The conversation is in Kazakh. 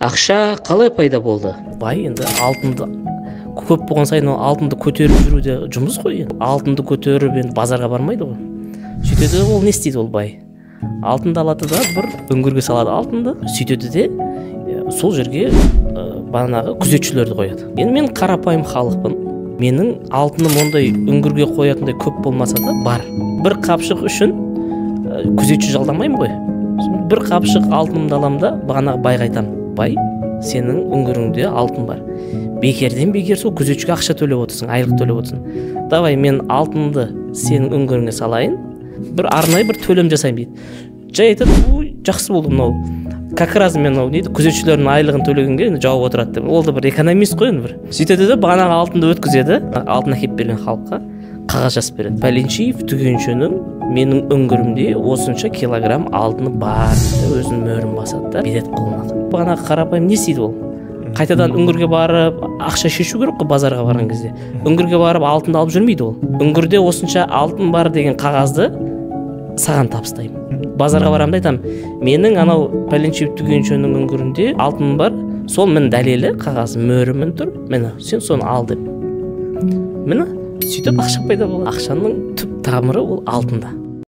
Ақша қалай пайда болды? Бай енді алтынды көп болған сайын ол алтынды көтеріп жүру де жұмыс қой енді. Алтынды көтеріп енді базарға бармайды ғой. Сөйтеді ол не істейді ол бай? Алтынды алады да бір үңгірге салады алтынды. Сөйтеді де сол жерге бағанағы күзетшілерді қояды. Енді мен қарапайым халықпын. Менің алтыным ондай үңгірге қоятындай көп болмаса да бар. Бір қапшық үшін күзетші жалдамаймын ғой. Бір қапшық алтынымды аламын да бағанағы байға айтамын. Бай, сенің үңгіріңде алтын бар. Бекерден бекер сол күзетшіге ақша төлеп отырсың, айлық төлеп отырсың. Давай мен алтынды сенің үңгіріңе салайын. Бір арнайы бір төлем жасаймын дейді. Жай айтады, ой, жақсы болды мынау. Как раз мен күзетшілердің айлығын төлегенге жауап отырады деп. Ол да бір экономист қой енді бір. Сөйтеді де бағанағы алтынды өткізеді. Алтын әкеп берген халыққа қағаз жазып береді. Пәленшеев түгеншенің менің үңгірімде осынша килограмм алтыны бар. Өзінің мөрін басады да береді қолына. Бағанағы қарапайым не істейді ол? Қайтадан үңгірге барып ақша шешу керек қой базарға барған кезде. Үңгірге барып алтынды алып жүрмейді ол. Үңгірде осынша алтын бар деген қағазды саған табыстаймын. Базарға барамын да айтамын, менің анау пәленшеев түгеншенің үңгірінде алтын бар, сол мен дәлелі қағаз мөрімін тұр, мені сен соны ал деп. Мені сөйтіп ақша пайда болады. Ақшаның түп тамыры ол алтында.